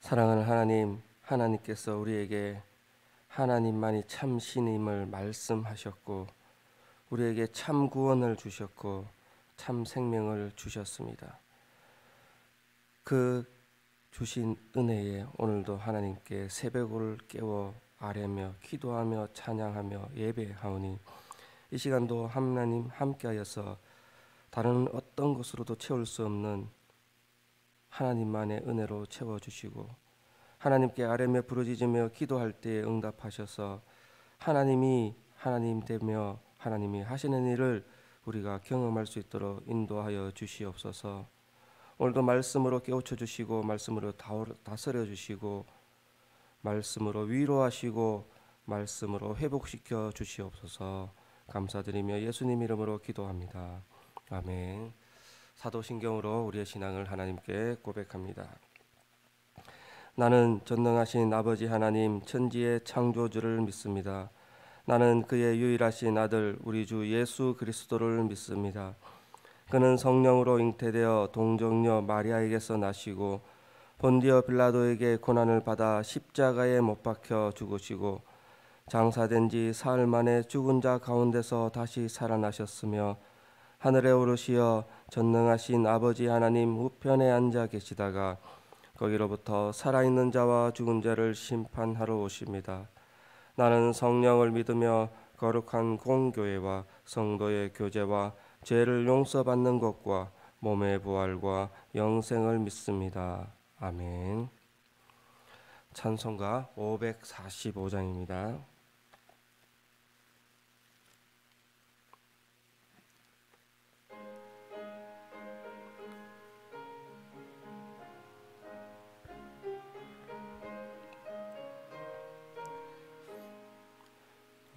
사랑하는 하나님, 하나님께서 우리에게 하나님만이 참 신임을 말씀하셨고 우리에게 참 구원을 주셨고 참 생명을 주셨습니다. 그 주신 은혜에 오늘도 하나님께 새벽을 깨워 아뢰며 기도하며 찬양하며 예배하오니 이 시간도 하나님 함께하여서 다른 어떤 것으로도 채울 수 없는 하나님만의 은혜로 채워주시고 하나님께 아뢰며 부르짖으며 기도할 때에 응답하셔서 하나님이 하나님 되며 하나님이 하시는 일을 우리가 경험할 수 있도록 인도하여 주시옵소서. 오늘도 말씀으로 깨우쳐 주시고 말씀으로 다스려 주시고 말씀으로 위로하시고 말씀으로 회복시켜 주시옵소서. 감사드리며 예수님 이름으로 기도합니다. 아멘. 사도신경으로 우리의 신앙을 하나님께 고백합니다. 나는 전능하신 아버지 하나님 천지의 창조주를 믿습니다. 나는 그의 유일하신 아들 우리 주 예수 그리스도를 믿습니다. 그는 성령으로 잉태되어 동정녀 마리아에게서 나시고 본디어 빌라도에게 고난을 받아 십자가에 못 박혀 죽으시고 장사된 지 사흘 만에 죽은 자 가운데서 다시 살아나셨으며 하늘에 오르시어 전능하신 아버지 하나님 우편에 앉아 계시다가 거기로부터 살아있는 자와 죽은 자를 심판하러 오십니다. 나는 성령을 믿으며 거룩한 공교회와 성도의 교제와 죄를 용서받는 것과 몸의 부활과 영생을 믿습니다. 아멘. 찬송가 545장입니다.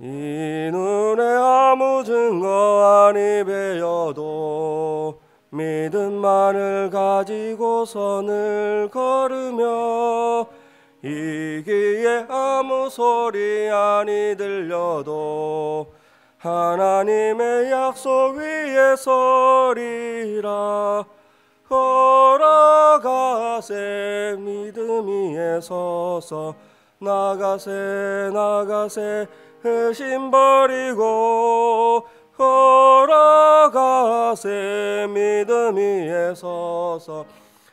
이 눈에 아무 증거 아니 배어도 믿음만을 가지고 선을 걸으며 이 귀에 아무 소리 아니 들려도 하나님의 약속 위에 서리라. 걸어가세 믿음 위에 서서 나가세 나가세 의심 버리고 걸어가세 믿음 위에 서서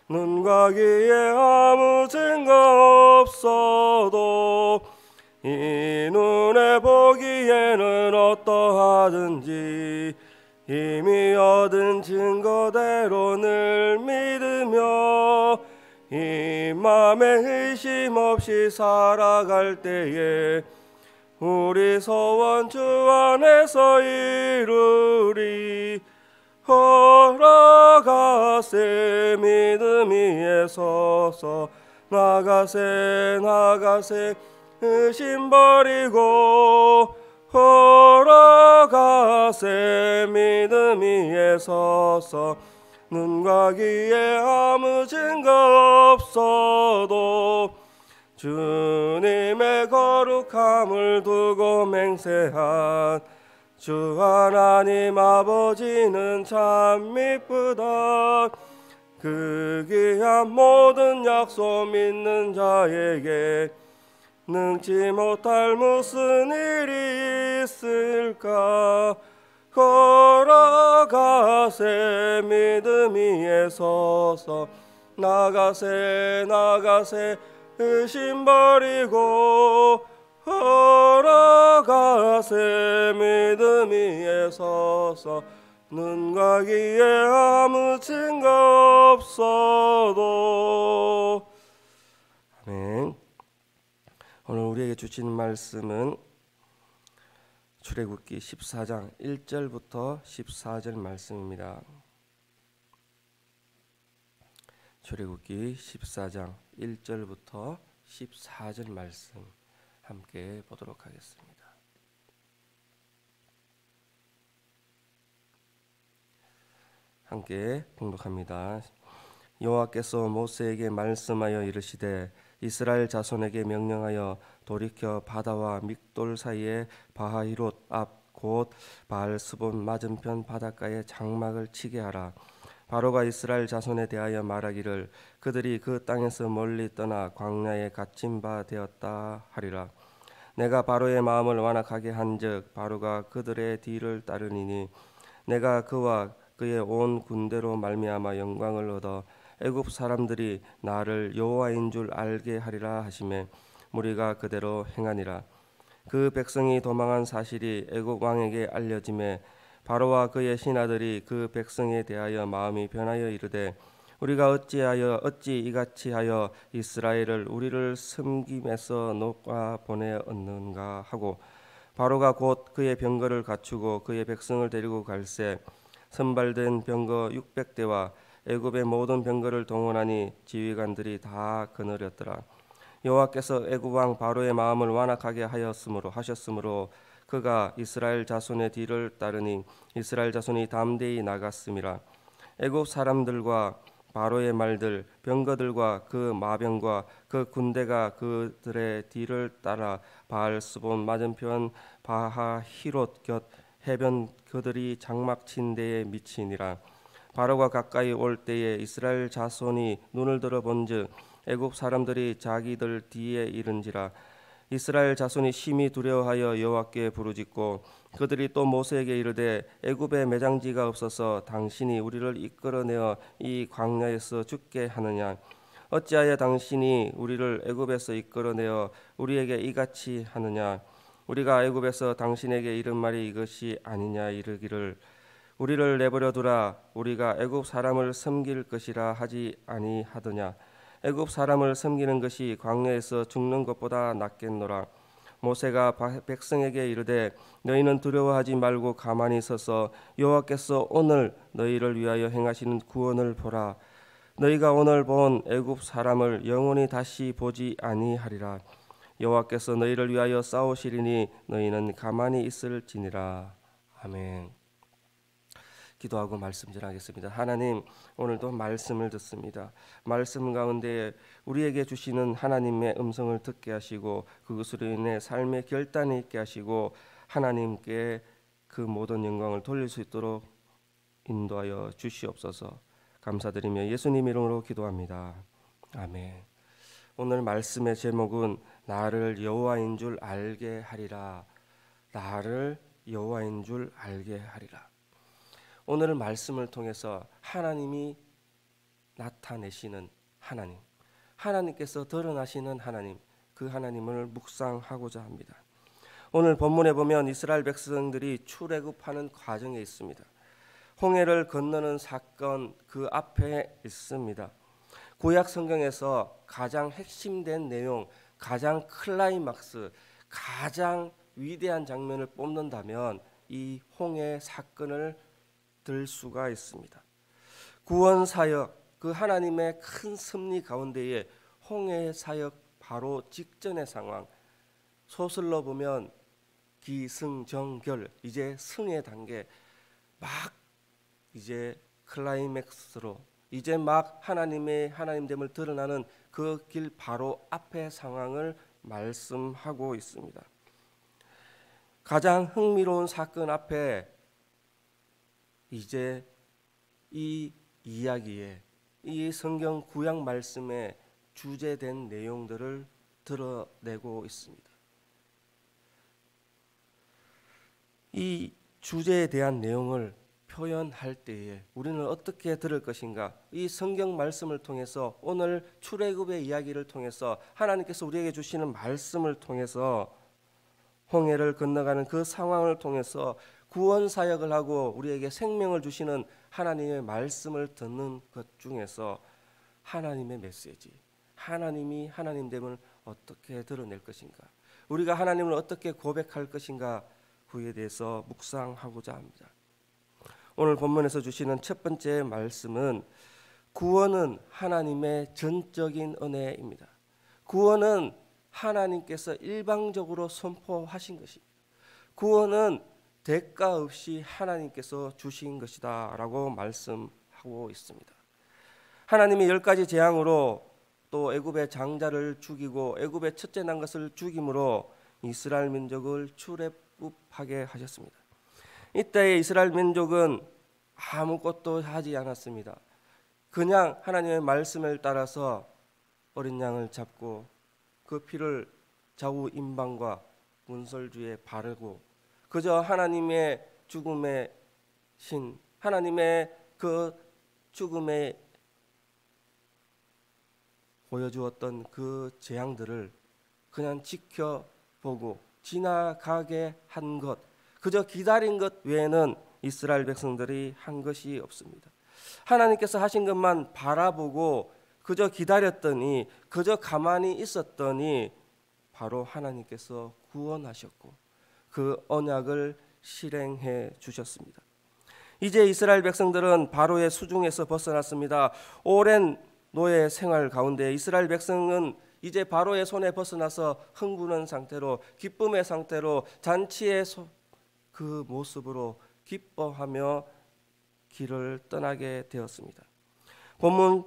눈과 귀에 아무 증거 없어도 이 눈에 보기에는 어떠하든지 이미 얻은 증거대로 늘 믿으며 이 맘에 의심 없이 살아갈 때에 우리 소원 주 안에서 이루리. 걸어가세 믿음 위에 서서 나가세 나가세 의심 버리고 걸어가세 믿음 위에 서서 눈과 귀에 아무 증거 없어도 주님의 거룩함을 두고 맹세한 주 하나님 아버지는 참 미쁘다. 그 귀한 모든 약속 믿는 자에게 능치 못할 무슨 일이 있을까. 걸어가세 믿음 위에 서서 나가세 나가세 의심 버리고 걸어가세 믿음 위에 서서 눈과 귀에 아무 증거 없어도. 아멘. 오늘 우리에게 주신 말씀은 출애굽기 14장 1절부터 14절 말씀입니다. 출애굽기 14장 1절부터 14절 말씀 함께 보도록 하겠습니다. 함께 봉독합니다. 여호와께서 모세에게 말씀하여 이르시되 이스라엘 자손에게 명령하여 돌이켜 바다와 믹돌 사이에 바하히롯 앞 곧 바알스본 맞은편 바닷가에 장막을 치게 하라. 바로가 이스라엘 자손에 대하여 말하기를 그들이 그 땅에서 멀리 떠나 광야에 갇힌 바 되었다 하리라. 내가 바로의 마음을 완악하게 한즉 바로가 그들의 뒤를 따르니니 내가 그와 그의 온 군대로 말미암아 영광을 얻어 애굽 사람들이 나를 여호와인 줄 알게 하리라 하시매 무리가 그대로 행하니라. 그 백성이 도망한 사실이 애굽 왕에게 알려짐에 바로와 그의 신하들이 그 백성에 대하여 마음이 변하여 이르되 우리가 어찌 이같이 하여 이스라엘을 우리를 섬김에서 놓아 보내었는가 하고 바로가 곧 그의 병거를 갖추고 그의 백성을 데리고 갈새 선발된 병거 600대와 애굽의 모든 병거를 동원하니 지휘관들이 다 거느렸더라. 여호와께서 애굽 왕 바로의 마음을 완악하게 하셨으므로 그가 이스라엘 자손의 뒤를 따르니 이스라엘 자손이 담대히 나갔음이라. 애굽 사람들과 바로의 말들 병거들과 그 마병과 그 군대가 그들의 뒤를 따라 바알스본 맞은편 바하히롯 곁 해변 그들이 장막 친 데에 미치니라. 바로가 가까이 올 때에 이스라엘 자손이 눈을 들어 본즉 애굽 사람들이 자기들 뒤에 이른지라. 이스라엘 자손이 심히 두려워하여 여호와께 부르짖고 그들이 또 모세에게 이르되 애굽에 매장지가 없어서 당신이 우리를 이끌어내어 이 광야에서 죽게 하느냐. 어찌하여 당신이 우리를 애굽에서 이끌어내어 우리에게 이같이 하느냐. 우리가 애굽에서 당신에게 이른 말이 이것이 아니냐 이르기를 우리를 내버려 두라. 우리가 애굽 사람을 섬길 것이라 하지 아니하더냐. 애굽 사람을 섬기는 것이 광야에서 죽는 것보다 낫겠노라. 모세가 백성에게 이르되 너희는 두려워하지 말고 가만히 서서 여호와께서 오늘 너희를 위하여 행하시는 구원을 보라. 너희가 오늘 본 애굽 사람을 영원히 다시 보지 아니하리라. 여호와께서 너희를 위하여 싸우시리니 너희는 가만히 있을지니라. 아멘. 기도하고 말씀 전하겠습니다. 하나님, 오늘도 말씀을 듣습니다. 말씀 가운데 우리에게 주시는 하나님의 음성을 듣게 하시고 그것으로 인해 삶의 결단이 있게 하시고 하나님께 그 모든 영광을 돌릴 수 있도록 인도하여 주시옵소서. 감사드리며 예수님 이름으로 기도합니다. 아멘. 오늘 말씀의 제목은 나를 여호와인 줄 알게 하리라. 나를 여호와인 줄 알게 하리라. 오늘 말씀을 통해서 하나님이 나타내시는 하나님, 하나님께서 드러나시는 하나님, 그 하나님을 묵상하고자 합니다. 오늘 본문에 보면 이스라엘 백성들이 출애굽하는 과정에 있습니다. 홍해를 건너는 사건 그 앞에 있습니다. 구약 성경에서 가장 핵심된 내용, 가장 클라이막스, 가장 위대한 장면을 뽑는다면 이 홍해 사건을 들 수가 있습니다. 구원 사역, 그 하나님의 큰 섭리 가운데에 홍해 사역 바로 직전의 상황, 소설로 보면 기승전결, 이제 승의 단계, 막 이제 클라이맥스로 이제 막 하나님의 하나님됨을 드러나는 그 길 바로 앞의 상황을 말씀하고 있습니다. 가장 흥미로운 사건 앞에 이제 이 이야기에 이 성경 구약 말씀에 주제된 내용들을 드러내고 있습니다. 이 주제에 대한 내용을 표현할 때에 우리는 어떻게 들을 것인가? 이 성경 말씀을 통해서 오늘 출애굽의 이야기를 통해서 하나님께서 우리에게 주시는 말씀을 통해서 홍해를 건너가는 그 상황을 통해서 구원 사역을 하고 우리에게 생명을 주시는 하나님의 말씀을 듣는 것 중에서 하나님의 메시지, 하나님이 하나님됨을 어떻게 드러낼 것인가, 우리가 하나님을 어떻게 고백할 것인가, 그에 대해서 묵상하고자 합니다. 오늘 본문에서 주시는 첫 번째 말씀은 구원은 하나님의 전적인 은혜입니다. 구원은 하나님께서 일방적으로 선포하신 것입니다. 구원은 대가 없이 하나님께서 주신 것이다 라고 말씀하고 있습니다. 하나님이 10가지 재앙으로 또 애굽의 장자를 죽이고 애굽의 첫째 난 것을 죽임으로 이스라엘 민족을 출애굽하게 하셨습니다. 이때에 이스라엘 민족은 아무것도 하지 않았습니다. 그냥 하나님의 말씀을 따라서 어린 양을 잡고 그 피를 좌우 임방과 문설주에 바르고 그저 하나님의 죽음의 신, 하나님의 그 죽음에 보여주었던 그 재앙들을 그냥 지켜보고 지나가게 한 것, 그저 기다린 것 외에는 이스라엘 백성들이 한 것이 없습니다. 하나님께서 하신 것만 바라보고 그저 기다렸더니, 그저 가만히 있었더니 바로 하나님께서 구원하셨고 그 언약을 실행해 주셨습니다. 이제 이스라엘 백성들은 바로의 수중에서 벗어났습니다. 오랜 노예 생활 가운데 이스라엘 백성은 이제 바로의 손에 벗어나서 흥분한 상태로, 기쁨의 상태로, 잔치의 그 모습으로 기뻐하며 길을 떠나게 되었습니다. 본문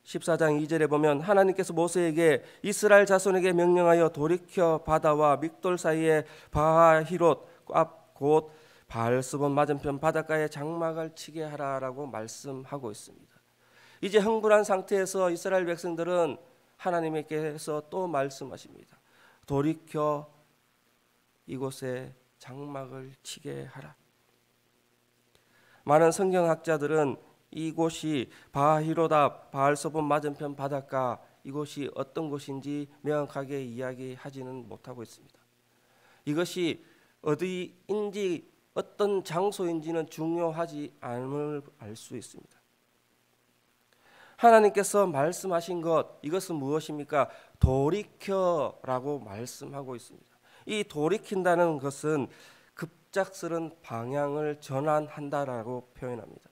14장 2절에 보면 하나님께서 모세에게 이스라엘 자손에게 명령하여 돌이켜 바다와 믹돌 사이에 바하히롯 앞 곧 바알스본 맞은편 바닷가에 장막을 치게 하라라고 말씀하고 있습니다. 이제 흥분한 상태에서 이스라엘 백성들은 하나님께서 또 말씀하십니다. 돌이켜 이곳에 장막을 치게 하라. 많은 성경학자들은 이곳이 바하히롯 앞 바알스본 맞은편 바닷가, 이곳이 어떤 곳인지 명확하게 이야기하지는 못하고 있습니다. 이것이 어디인지 어떤 장소인지는 중요하지 않음을 알 수 있습니다. 하나님께서 말씀하신 것, 이것은 무엇입니까? 돌이켜라고 말씀하고 있습니다. 이 돌이킨다는 것은 급작스런 방향을 전환한다라고 표현합니다.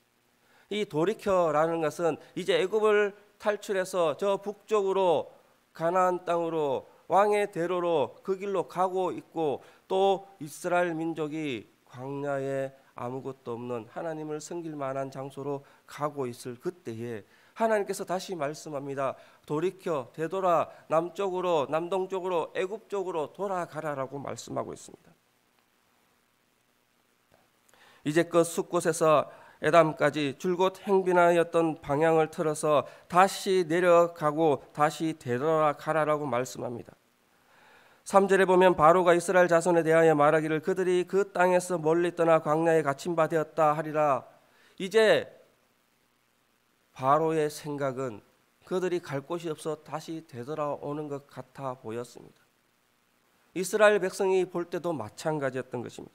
이 돌이켜라는 것은 이제 애굽을 탈출해서 저 북쪽으로 가나안 땅으로 왕의 대로로 그 길로 가고 있고, 또 이스라엘 민족이 광야에 아무것도 없는 하나님을 섬길 만한 장소로 가고 있을 그때에 하나님께서 다시 말씀합니다. 돌이켜 되돌아 남쪽으로, 남동쪽으로, 애굽 쪽으로 돌아가라라고 말씀하고 있습니다. 이제껏 숫곳에서 에담까지 줄곧 행빈하였던 방향을 틀어서 다시 내려가고 다시 되돌아가라라고 말씀합니다. 3절에 보면 바로가 이스라엘 자손에 대하여 말하기를 그들이 그 땅에서 멀리 떠나 광야에 갇힌 바 되었다 하리라. 이제 바로의 생각은 그들이 갈 곳이 없어 다시 되돌아오는 것 같아 보였습니다. 이스라엘 백성이 볼 때도 마찬가지였던 것입니다.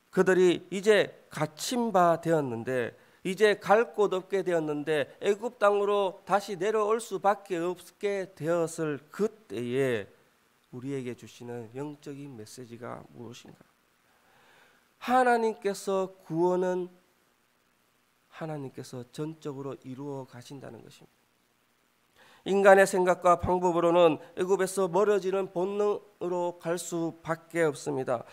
그들이 이제 갇힌 바 되었는데, 이제 갈 곳 없게 되었는데 애굽 땅으로 다시 내려올 수밖에 없게 되었을 그때에 우리에게 주시는 영적인 메시지가 무엇인가? 하나님께서 구원은 하나님께서 전적으로 이루어 가신다는 것입니다. 인간의 생각과 방법으로는 애굽에서 멀어지는 본능으로 갈 수밖에 없습니다.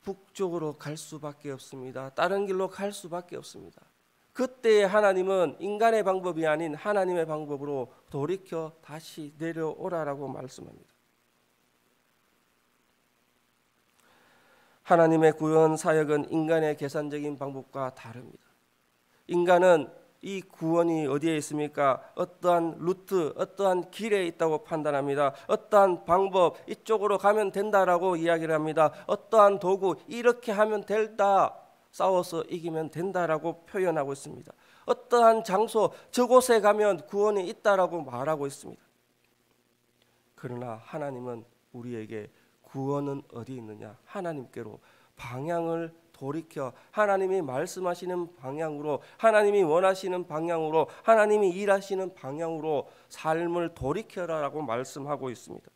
북쪽으로 갈 수밖에 없습니다. 다른 길로 갈 수밖에 없습니다. 그때 하나님은 인간의 방법이 아닌 하나님의 방법으로 돌이켜 다시 내려오라라고 말씀합니다. 하나님의 구원 사역은 인간의 계산적인 방법과 다릅니다. 인간은 이 구원이 어디에 있습니까? 어떠한 루트, 어떠한 길에 있다고 판단합니다. 어떠한 방법, 이쪽으로 가면 된다라고 이야기를 합니다. 어떠한 도구, 이렇게 하면 된다, 싸워서 이기면 된다라고 표현하고 있습니다. 어떠한 장소, 저곳에 가면 구원이 있다라고 말하고 있습니다. 그러나 하나님은 우리에게 구원은 어디 있느냐? 하나님께로 방향을 돌이켜 하나님이 말씀하시는 방향으로, 하나님이 원하시는 방향으로, 하나님이 일하시는 방향으로 삶을 돌이켜라라고 말씀하고 있습니다.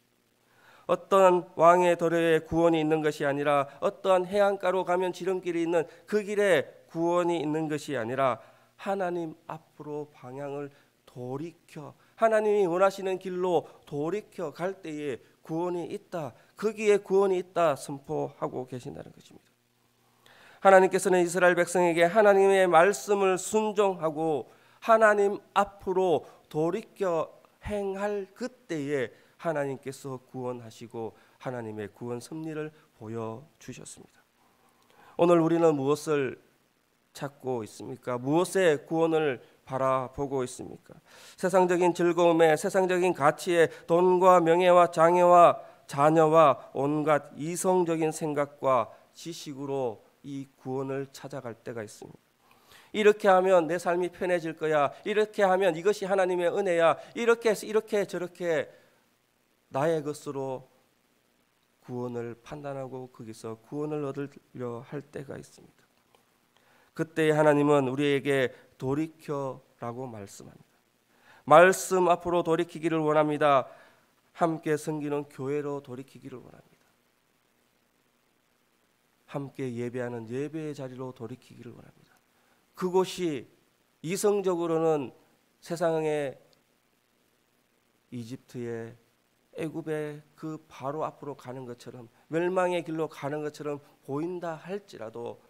어떠한 왕의 도래에 구원이 있는 것이 아니라, 어떠한 해안가로 가면 지름길이 있는 그 길에 구원이 있는 것이 아니라, 하나님 앞으로 방향을 돌이켜 하나님이 원하시는 길로 돌이켜 갈 때에 구원이 있다, 거기에 구원이 있다 선포하고 계신다는 것입니다. 하나님께서는 이스라엘 백성에게 하나님의 말씀을 순종하고 하나님 앞으로 돌이켜 행할 그때에 하나님께서 구원하시고 하나님의 구원 섭리를 보여주셨습니다. 오늘 우리는 무엇을 찾고 있습니까? 무엇의 구원을 바라보고 있습니까? 세상적인 즐거움에, 세상적인 가치에, 돈과 명예와 장애와 자녀와 온갖 이성적인 생각과 지식으로 이 구원을 찾아갈 때가 있습니다. 이렇게 하면 내 삶이 편해질 거야. 이렇게 하면 이것이 하나님의 은혜야. 이렇게 저렇게 나의 것으로 구원을 판단하고 거기서 구원을 얻으려 할 때가 있습니다. 그때 하나님은 우리에게 돌이켜라고 말씀합니다. 말씀 앞으로 돌이키기를 원합니다. 함께 섬기는 교회로 돌이키기를 원합니다. 함께 예배하는 예배의 자리로 돌이키기를 원합니다. 그곳이 이성적으로는 세상의 이집트의 애굽의 그 바로 앞으로 가는 것처럼, 멸망의 길로 가는 것처럼 보인다 할지라도,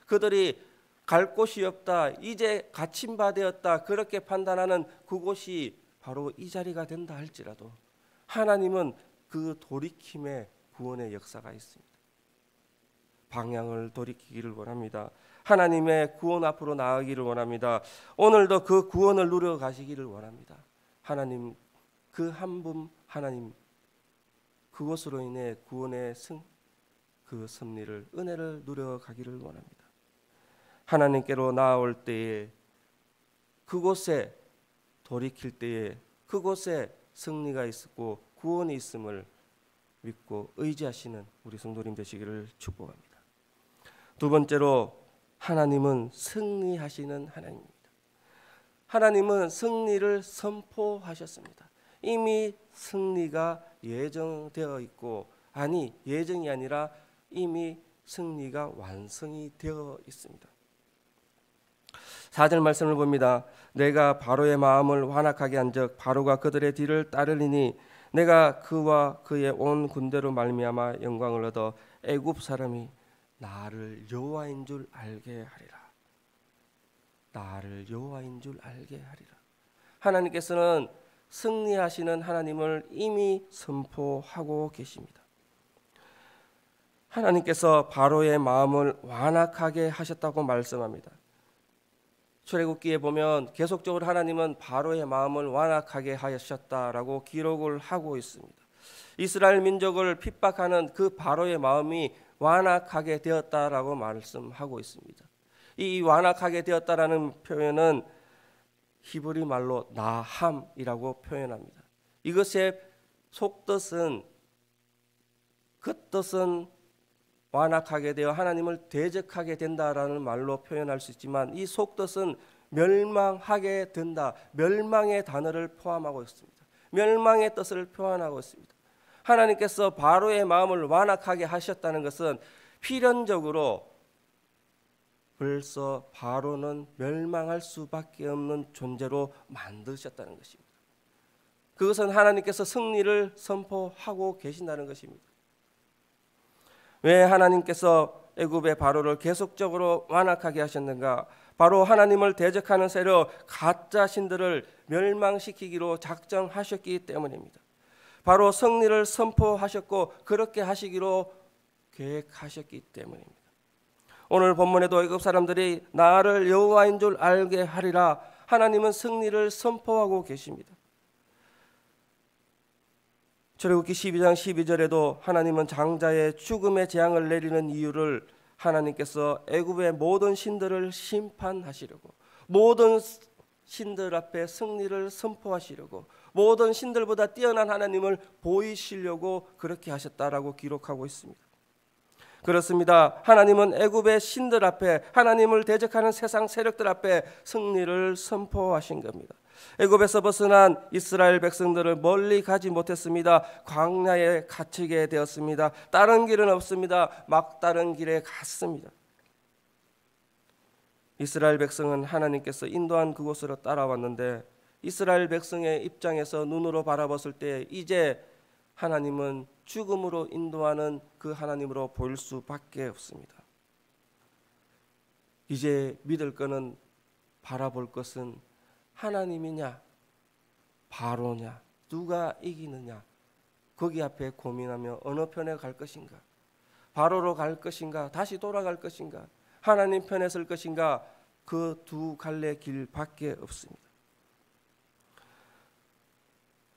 그들이 갈 곳이 없다, 이제 갇힌 바 되었다, 그렇게 판단하는 그곳이 바로 이 자리가 된다 할지라도 하나님은 그 돌이킴의 구원의 역사가 있습니다. 방향을 돌이키기를 원합니다. 하나님의 구원 앞으로 나아가기를 원합니다. 오늘도 그 구원을 누려 가시기를 원합니다. 하나님, 그 한 분 하나님, 그것으로 인해 구원의 그 섭리를, 은혜를 누려 가기를 원합니다. 하나님께로 나아올 때에, 그곳에 돌이킬 때에 그곳에 승리가 있고 구원이 있음을 믿고 의지하시는 우리 성도님 되시기를 축복합니다. 두 번째로, 하나님은 승리하시는 하나님입니다. 하나님은 승리를 선포하셨습니다. 이미 승리가 예정되어 있고, 아니, 예정이 아니라 이미 승리가 완성이 되어 있습니다. 4절 말씀을 봅니다. 내가 바로의 마음을 완악하게 한즉 바로가 그들의 뒤를 따르리니 내가 그와 그의 온 군대로 말미암아 영광을 얻어 애굽 사람이 나를 여호와인 줄 알게 하리라. 나를 여호와인 줄 알게 하리라. 하나님께서는 승리하시는 하나님을 이미 선포하고 계십니다. 하나님께서 바로의 마음을 완악하게 하셨다고 말씀합니다. 출애굽기에 보면 계속적으로 하나님은 바로의 마음을 완악하게 하셨다라고 기록을 하고 있습니다. 이스라엘 민족을 핍박하는 그 바로의 마음이 완악하게 되었다라고 말씀하고 있습니다. 이 완악하게 되었다라는 표현은 히브리 말로 나함이라고 표현합니다. 이것의 속뜻은, 그 뜻은 완악하게 되어 하나님을 대적하게 된다라는 말로 표현할 수 있지만, 이 속뜻은 멸망하게 된다, 멸망의 단어를 포함하고 있습니다. 멸망의 뜻을 표현하고 있습니다. 하나님께서 바로의 마음을 완악하게 하셨다는 것은 필연적으로 벌써 바로는 멸망할 수밖에 없는 존재로 만드셨다는 것입니다. 그것은 하나님께서 승리를 선포하고 계신다는 것입니다. 왜 하나님께서 애굽의 바로를 계속적으로 완악하게 하셨는가? 바로 하나님을 대적하는 세력, 가짜 신들을 멸망시키기로 작정하셨기 때문입니다. 바로 승리를 선포하셨고 그렇게 하시기로 계획하셨기 때문입니다. 오늘 본문에도 애굽 사람들이 나를 여호와인 줄 알게 하리라, 하나님은 승리를 선포하고 계십니다. 출애굽기 12장 12절에도 하나님은 장자의 죽음의 재앙을 내리는 이유를 하나님께서 애굽의 모든 신들을 심판하시려고, 모든 신들 앞에 승리를 선포하시려고, 모든 신들보다 뛰어난 하나님을 보이시려고 그렇게 하셨다라고 기록하고 있습니다. 그렇습니다. 하나님은 애굽의 신들 앞에, 하나님을 대적하는 세상 세력들 앞에 승리를 선포하신 겁니다. 애굽에서 벗어난 이스라엘 백성들을 멀리 가지 못했습니다. 광야에 갇히게 되었습니다. 다른 길은 없습니다. 막다른 길에 갔습니다. 이스라엘 백성은 하나님께서 인도한 그곳으로 따라왔는데, 이스라엘 백성의 입장에서 눈으로 바라봤을 때 이제 하나님은 죽음으로 인도하는 그 하나님으로 보일 수밖에 없습니다. 이제 믿을 것은, 바라볼 것은 하나님이냐 바로냐, 누가 이기느냐, 거기 앞에 고민하며 어느 편에 갈 것인가. 바로로 갈 것인가, 다시 돌아갈 것인가, 하나님 편에 설 것인가, 그 두 갈래 길밖에 없습니다.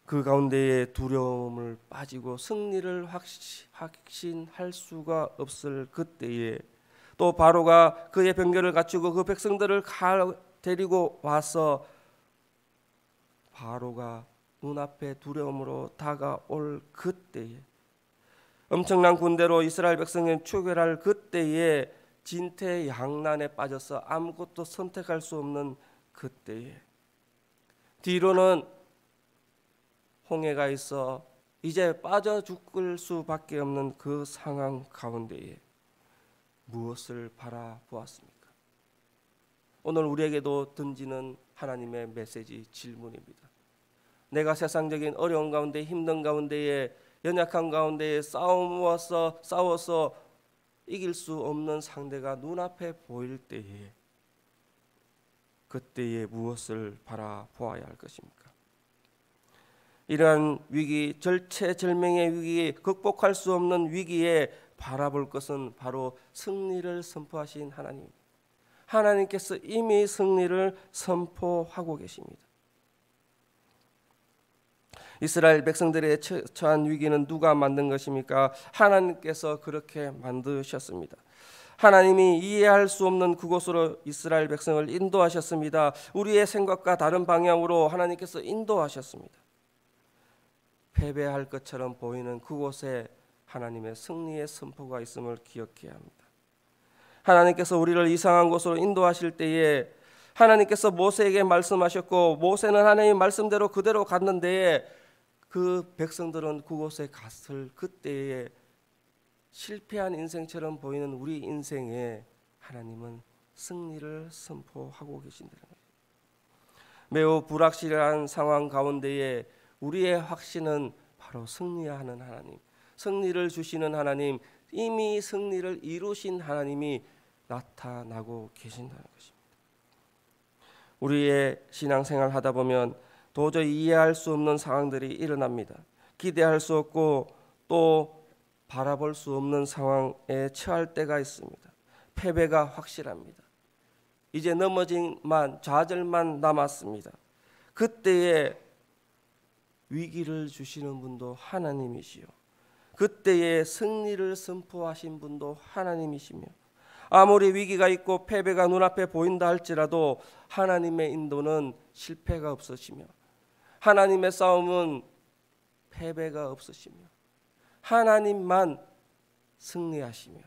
그 가운데에 두려움을 빠지고 승리를 확신할 수가 없을 그때에 또 바로가 그의 병거를 갖추고 그 백성들을 데리고 와서 바로가 눈앞에 두려움으로 다가올 그때에, 엄청난 군대로 이스라엘 백성을 추격할 그때에 진퇴양난에 빠져서 아무것도 선택할 수 없는 그때에, 뒤로는 홍해가 있어 이제 빠져 죽을 수밖에 없는 그 상황 가운데에 무엇을 바라보았습니까? 오늘 우리에게도 던지는 하나님의 메시지 질문입니다. 내가 세상적인 어려운 가운데, 힘든 가운데에, 연약한 가운데에 싸워서 이길 수 없는 상대가 눈앞에 보일 때에, 그때에 무엇을 바라보아야 할 것입니까? 이러한 위기, 절체절명의 위기, 극복할 수 없는 위기에 바라볼 것은 바로 승리를 선포하신 하나님. 하나님께서 이미 승리를 선포하고 계십니다. 이스라엘 백성들의 처한 위기는 누가 만든 것입니까? 하나님께서 그렇게 만드셨습니다. 하나님이 이해할 수 없는 그곳으로 이스라엘 백성을 인도하셨습니다. 우리의 생각과 다른 방향으로 하나님께서 인도하셨습니다. 패배할 것처럼 보이는 그곳에 하나님의 승리의 선포가 있음을 기억해야 합니다. 하나님께서 우리를 이상한 곳으로 인도하실 때에 하나님께서 모세에게 말씀하셨고, 모세는 하나님의 말씀대로 그대로 갔는데 그 백성들은 그곳에 갔을 그때에 실패한 인생처럼 보이는 우리 인생에 하나님은 승리를 선포하고 계신다는 거예요. 매우 불확실한 상황 가운데에 우리의 확신은 바로 승리하는 하나님, 승리를 주시는 하나님, 이미 승리를 이루신 하나님이 나타나고 계신다는 것입니다. 우리의 신앙생활 하다 보면 도저히 이해할 수 없는 상황들이 일어납니다. 기대할 수 없고 또 바라볼 수 없는 상황에 처할 때가 있습니다. 패배가 확실합니다. 이제 넘어짐만, 좌절만 남았습니다. 그때에 위기를 주시는 분도 하나님이시요, 그때에 승리를 선포하신 분도 하나님이시며, 아무리 위기가 있고 패배가 눈앞에 보인다 할지라도 하나님의 인도는 실패가 없으시며, 하나님의 싸움은 패배가 없으시며, 하나님만 승리하시며,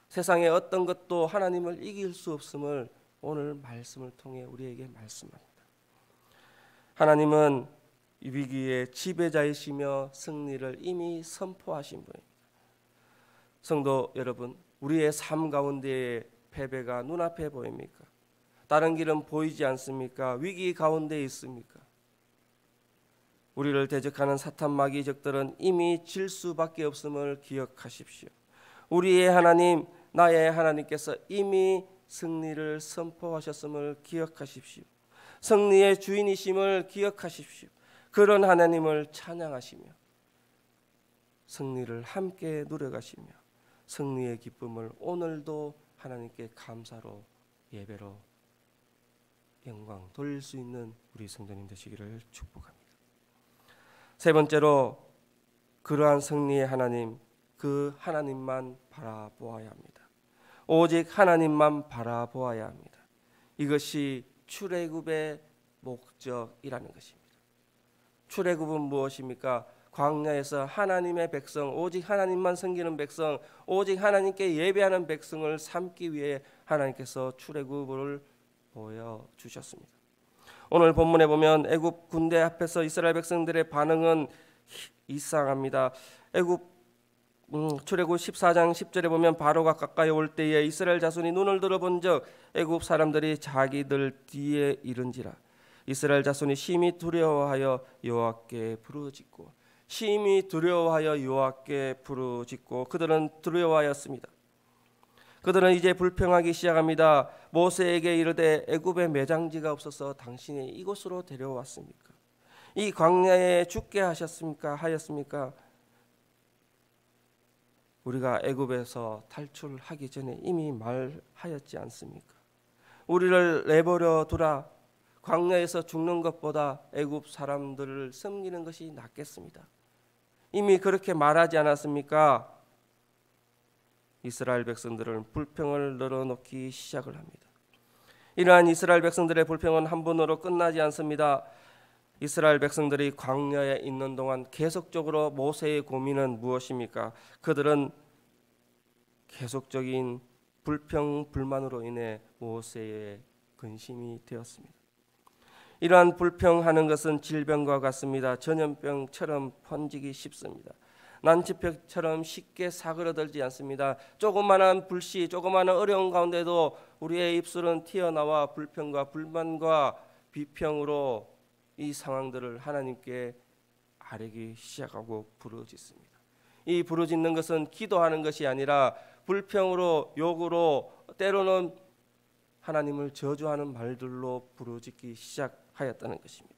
세상의 어떤 것도 하나님을 이길 수 없음을 오늘 말씀을 통해 우리에게 말씀합니다. 하나님은 이 위기의 지배자이시며 승리를 이미 선포하신 분입니다. 성도 여러분, 우리의 삶 가운데에 패배가 눈앞에 보입니까? 다른 길은 보이지 않습니까? 위기 가운데 있습니까? 우리를 대적하는 사탄 마귀적들은 이미 질 수밖에 없음을 기억하십시오. 우리의 하나님, 나의 하나님께서 이미 승리를 선포하셨음을 기억하십시오. 승리의 주인이심을 기억하십시오. 그런 하나님을 찬양하시며 승리를 함께 누려가시며 승리의 기쁨을 오늘도 하나님께 감사로 예배로 영광 돌릴 수 있는 우리 성도님 되시기를 축복합니다. 세 번째로, 그러한 승리의 하나님, 그 하나님만 바라보아야 합니다. 오직 하나님만 바라보아야 합니다. 이것이 출애굽의 목적이라는 것입니다. 출애굽은 무엇입니까? 광야에서 하나님의 백성, 오직 하나님만 섬기는 백성, 오직 하나님께 예배하는 백성을 삼기 위해 하나님께서 출애굽을 보여주셨습니다. 오늘 본문에 보면 애굽 군대 앞에서 이스라엘 백성들의 반응은 이상합니다. 출애굽 14장 10절에 보면 바로가 가까이 올 때에 이스라엘 자손이 눈을 들어본즉 애굽 사람들이 자기들 뒤에 이른지라. 이스라엘 자손이 심히 두려워하여 여호와께 부르짖고, 심히 두려워하여 여호와께 부르짖고, 그들은 두려워하였습니다. 그들은 이제 불평하기 시작합니다. 모세에게 이르되 애굽에 매장지가 없어서 당신이 이곳으로 데려왔습니까? 이 광야에 죽게 하였습니까? 우리가 애굽에서 탈출하기 전에 이미 말하였지 않습니까? 우리를 내버려 두라. 광야에서 죽는 것보다 애굽 사람들을 섬기는 것이 낫겠습니다. 이미 그렇게 말하지 않았습니까? 이스라엘 백성들은 불평을 늘어놓기 시작을 합니다. 이러한 이스라엘 백성들의 불평은 한 번으로 끝나지 않습니다. 이스라엘 백성들이 광야에 있는 동안 계속적으로 모세의 고민은 무엇입니까? 그들은 계속적인 불평, 불만으로 인해 모세의 근심이 되었습니다. 이러한 불평하는 것은 질병과 같습니다. 전염병처럼 번지기 쉽습니다. 난치병처럼 쉽게 사그러들지 않습니다. 조그마한 불씨, 조그마한 어려운 가운데도 우리의 입술은 튀어나와 불평과 불만과 비평으로 이 상황들을 하나님께 아뢰기 시작하고 부르짖습니다. 이 부르짖는 것은 기도하는 것이 아니라 불평으로, 욕으로, 때로는 하나님을 저주하는 말들로 부르짖기 시작하였다는 것입니다.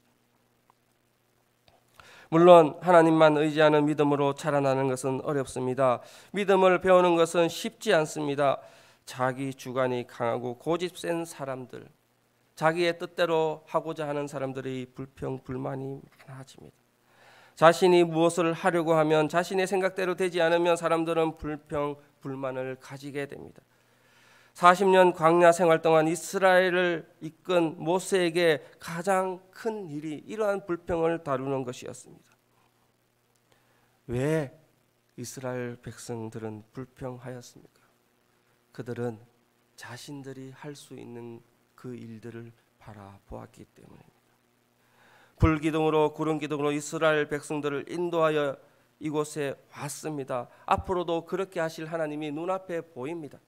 물론 하나님만 의지하는 믿음으로 자라나는 것은 어렵습니다. 믿음을 배우는 것은 쉽지 않습니다. 자기 주관이 강하고 고집 센 사람들, 자기의 뜻대로 하고자 하는 사람들이 불평, 불만이 많아집니다. 자신이 무엇을 하려고 하면 자신의 생각대로 되지 않으면 사람들은 불평, 불만을 가지게 됩니다. 40년 광야 생활 동안 이스라엘을 이끈 모세에게 가장 큰 일이 이러한 불평을 다루는 것이었습니다. 왜 이스라엘 백성들은 불평하였습니까? 그들은 자신들이 할 수 있는 그 일들을 바라보았기 때문입니다. 불기둥으로 구름기둥으로 이스라엘 백성들을 인도하여 이곳에 왔습니다. 앞으로도 그렇게 하실 하나님이 눈앞에 보입니다.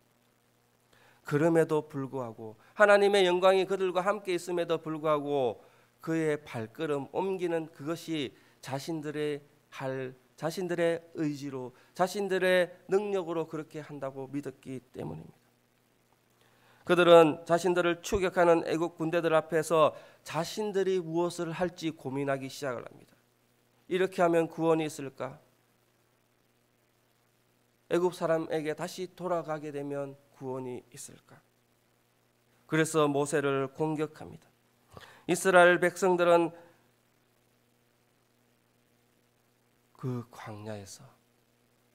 그럼에도 불구하고 하나님의 영광이 그들과 함께 있음에도 불구하고 그의 발걸음 옮기는 그것이 자신들의 의지로, 자신들의 능력으로 그렇게 한다고 믿었기 때문입니다. 그들은 자신들을 추격하는 애국 군대들 앞에서 자신들이 무엇을 할지 고민하기 시작을 합니다. 이렇게 하면 구원이 있을까? 애국 사람에게 다시 돌아가게 되면 구원이 있을까? 그래서 모세를 공격합니다. 이스라엘 백성들은 그 광야에서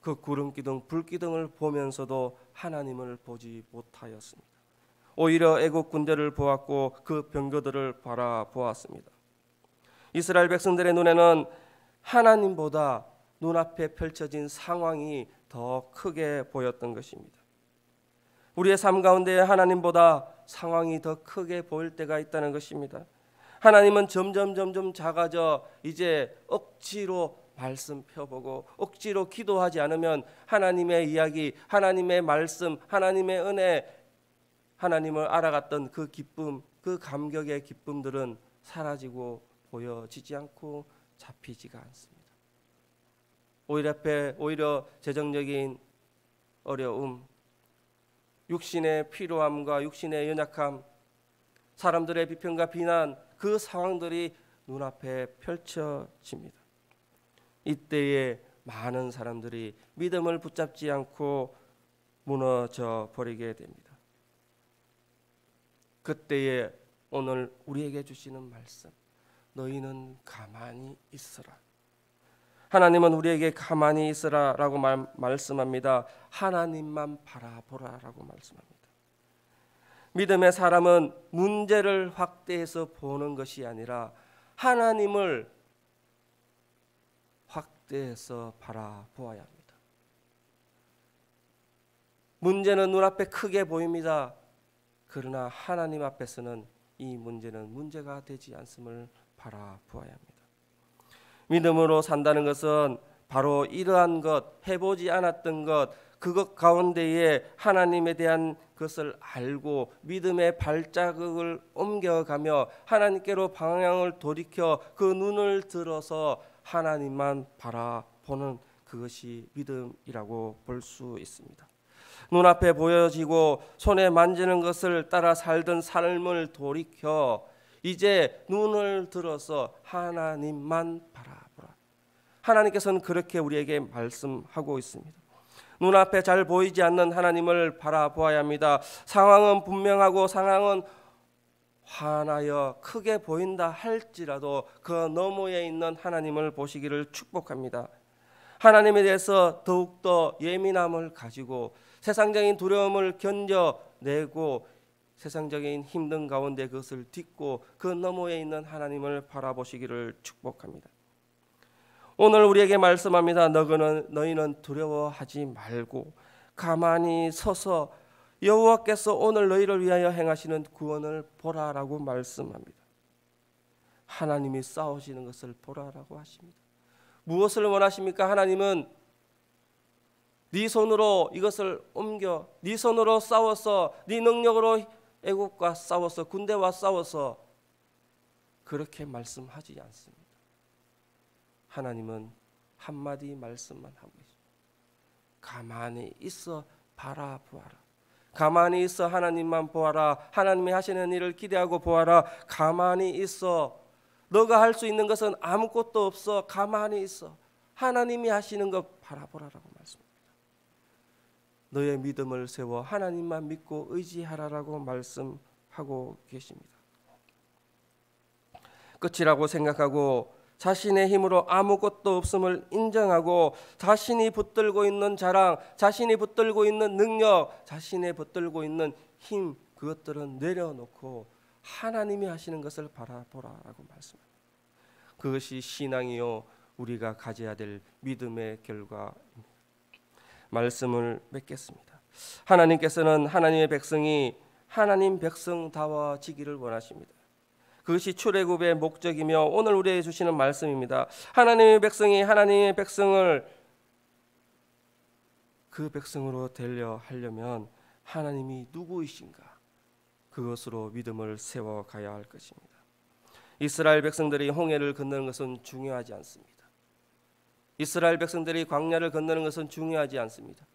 그 구름기둥, 불기둥을 보면서도 하나님을 보지 못하였습니다. 오히려 애국 군대를 보았고 그 병거들을 바라보았습니다. 이스라엘 백성들의 눈에는 하나님보다 눈앞에 펼쳐진 상황이 더 크게 보였던 것입니다. 우리의 삶 가운데 하나님보다 상황이 더 크게 보일 때가 있다는 것입니다. 하나님은 점점 작아져 이제 억지로 말씀 펴보고 억지로 기도하지 않으면 하나님의 이야기, 하나님의 말씀, 하나님의 은혜, 하나님을 알아갔던 그 기쁨, 그 감격의 기쁨들은 사라지고 보여지지 않고 잡히지가 않습니다. 오히려 재정적인 어려움, 육신의 피로함과 육신의 연약함, 사람들의 비평과 비난, 그 상황들이 눈앞에 펼쳐집니다. 이때에 많은 사람들이 믿음을 붙잡지 않고 무너져 버리게 됩니다. 그때에 오늘 우리에게 주시는 말씀, 너희는 가만히 있으라. 하나님은 우리에게 가만히 있으라라고 말씀합니다. 하나님만 바라보라라고 말씀합니다. 믿음의 사람은 문제를 확대해서 보는 것이 아니라 하나님을 확대해서 바라보아야 합니다. 문제는 눈앞에 크게 보입니다. 그러나 하나님 앞에서는 이 문제는 문제가 되지 않음을 바라보아야 합니다. 믿음으로 산다는 것은 바로 이러한 것, 해보지 않았던 것, 그것 가운데에 하나님에 대한 것을 알고 믿음의 발자국을 옮겨가며 하나님께로 방향을 돌이켜 그 눈을 들어서 하나님만 바라보는 그것이 믿음이라고 볼 수 있습니다. 눈앞에 보여지고 손에 만지는 것을 따라 살던 삶을 돌이켜 이제 눈을 들어서 하나님만 바라보라. 하나님께서는 그렇게 우리에게 말씀하고 있습니다. 눈앞에 잘 보이지 않는 하나님을 바라보아야 합니다. 상황은 분명하고 상황은 환하여 크게 보인다 할지라도 그 너머에 있는 하나님을 보시기를 축복합니다. 하나님에 대해서 더욱더 예민함을 가지고 세상적인 두려움을 견뎌내고 세상적인 힘든 가운데 그것을 딛고 그 너머에 있는 하나님을 바라보시기를 축복합니다. 오늘 우리에게 말씀합니다. 너희는 두려워하지 말고 가만히 서서 여호와께서 오늘 너희를 위하여 행하시는 구원을 보라라고 말씀합니다. 하나님이 싸우시는 것을 보라라고 하십니다. 무엇을 원하십니까? 하나님은 네 손으로 이것을 옮겨, 네 손으로 싸워서, 네 능력으로 애국과 싸워서, 군대와 싸워서 그렇게 말씀하지 않습니다. 하나님은 한마디 말씀만 하고 있습니다. 가만히 있어 바라보아라. 가만히 있어 하나님만 보아라. 하나님이 하시는 일을 기대하고 보아라. 가만히 있어. 너가 할 수 있는 것은 아무것도 없어. 가만히 있어. 하나님이 하시는 것 바라보라라고 말씀합니다. 너의 믿음을 세워 하나님만 믿고 의지하라라고 말씀하고 계십니다. 끝이라고 생각하고 자신의 힘으로 아무것도 없음을 인정하고 자신이 붙들고 있는 자랑, 자신이 붙들고 있는 능력, 자신이 붙들고 있는 힘, 그것들은 내려놓고 하나님이 하시는 것을 바라보라라고 말씀합니다. 그것이 신앙이요 우리가 가져야 될 믿음의 결과입니다. 말씀을 맺겠습니다. 하나님께서는 하나님의 백성이 하나님 백성다워지기를 원하십니다. 그것이 출애굽의 목적이며 오늘 우리에게 주시는 말씀입니다. 하나님의 백성이 하나님의 백성을 그 백성으로 되려 하려면 하나님이 누구이신가? 그것으로 믿음을 세워가야 할 것입니다. 이스라엘 백성들이 홍해를 건너는 것은 중요하지 않습니다. 이스라엘 백성들이 광야를 건너는 것은 중요하지 않습니다.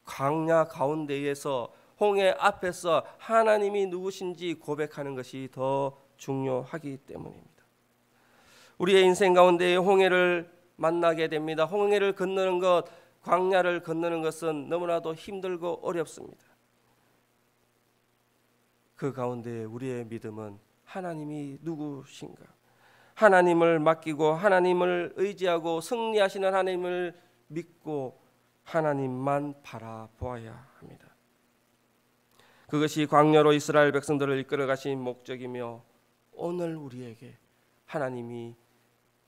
광야 가운데에서 홍해 앞에서 하나님이 누구신지 고백하는 것이 더 중요하기 때문입니다. 우리의 인생 가운데 홍해를 만나게 됩니다. 홍해를 건너는 것, 광야를 건너는 것은 너무나도 힘들고 어렵습니다. 그 가운데 우리의 믿음은 하나님이 누구신가? 하나님을 맡기고 하나님을 의지하고 승리하시는 하나님을 믿고 하나님만 바라보아야 합니다. 그것이 광야로 이스라엘 백성들을 이끌어 가신 목적이며 오늘 우리에게 하나님이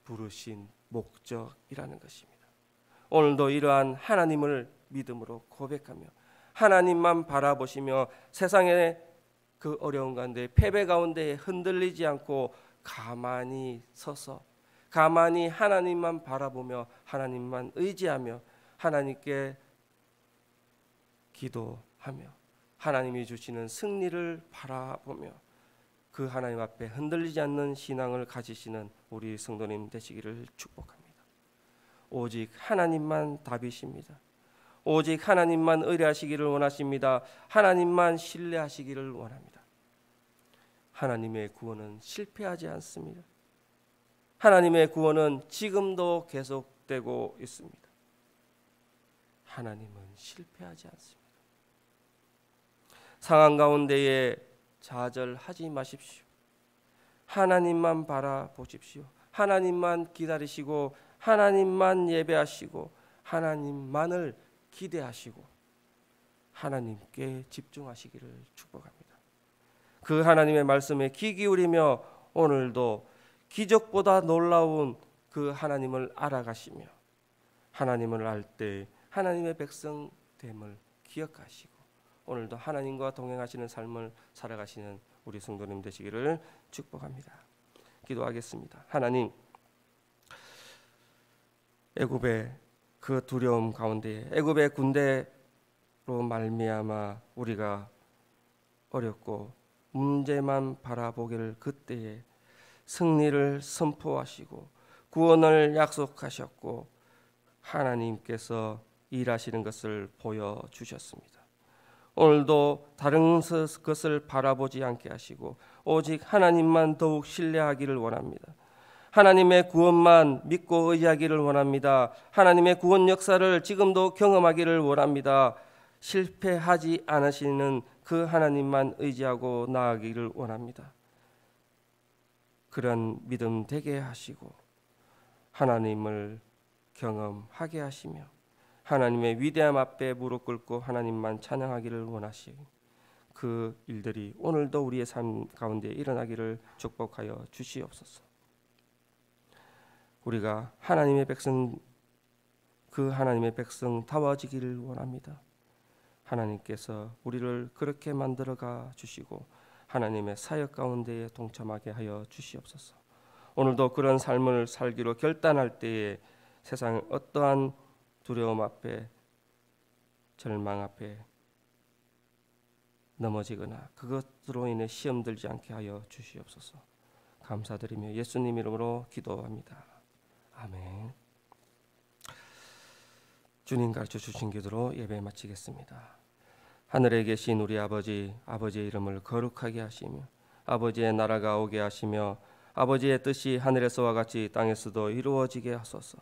부르신 목적이라는 것입니다. 오늘도 이러한 하나님을 믿음으로 고백하며 하나님만 바라보시며 세상의 그 어려운 가운데 패배 가운데 흔들리지 않고 가만히 서서 가만히 하나님만 바라보며 하나님만 의지하며 하나님께 기도하며 하나님이 주시는 승리를 바라보며 그 하나님 앞에 흔들리지 않는 신앙을 가지시는 우리 성도님 되시기를 축복합니다. 오직 하나님만 답이십니다. 오직 하나님만 의뢰하시기를 원하십니다. 하나님만 신뢰하시기를 원합니다. 하나님의 구원은 실패하지 않습니다. 하나님의 구원은 지금도 계속되고 있습니다. 하나님은 실패하지 않습니다. 상황 가운데에 좌절하지 마십시오. 하나님만 바라보십시오. 하나님만 기다리시고 하나님만 예배하시고 하나님만을 기대하시고 하나님께 집중하시기를 축복합니다. 그 하나님의 말씀에 귀 기울이며 오늘도 기적보다 놀라운 그 하나님을 알아가시며 하나님을 알 때 하나님의 백성됨을 기억하시고 오늘도 하나님과 동행하시는 삶을 살아가시는 우리 성도님 되시기를 축복합니다. 기도하겠습니다. 하나님, 애굽의 그 두려움 가운데 애굽의 군대로 말미암아 우리가 어렵고 문제만 바라보기를 그때에 승리를 선포하시고 구원을 약속하셨고 하나님께서 일하시는 것을 보여주셨습니다. 오늘도 다른 것을 바라보지 않게 하시고 오직 하나님만 더욱 신뢰하기를 원합니다. 하나님의 구원만 믿고 의지하기를 원합니다. 하나님의 구원 역사를 지금도 경험하기를 원합니다. 실패하지 않으시는 그 하나님만 의지하고 나아가기를 원합니다. 그런 믿음 되게 하시고 하나님을 경험하게 하시며 하나님의 위대함 앞에 무릎 꿇고 하나님만 찬양하기를 원하시고 그 일들이 오늘도 우리의 삶 가운데 일어나기를 축복하여 주시옵소서. 우리가 하나님의 백성, 그 하나님의 백성 다워지기를 원합니다. 하나님께서 우리를 그렇게 만들어가 주시고 하나님의 사역 가운데에 동참하게 하여 주시옵소서. 오늘도 그런 삶을 살기로 결단할 때에 세상 어떠한 두려움 앞에 절망 앞에 넘어지거나 그것으로 인해 시험 들지 않게 하여 주시옵소서. 감사드리며 예수님 이름으로 기도합니다. 아멘. 주님 가르쳐 주신 기도로 예배 마치겠습니다. 하늘에 계신 우리 아버지, 아버지의 이름을 거룩하게 하시며 아버지의 나라가 오게 하시며 아버지의 뜻이 하늘에서와 같이 땅에서도 이루어지게 하소서.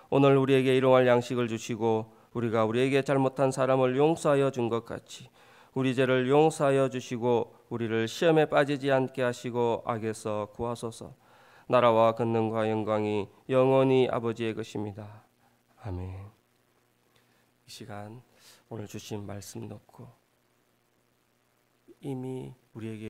오늘 우리에게 일용할 양식을 주시고 우리가 우리에게 잘못한 사람을 용서하여 준 것 같이 우리 죄를 용서하여 주시고 우리를 시험에 빠지지 않게 하시고 악에서 구하소서. 나라와 권능과 영광이 영원히 아버지의 것입니다. 아멘. 이 시간 오늘 주신 말씀 놓고 이미 우리에게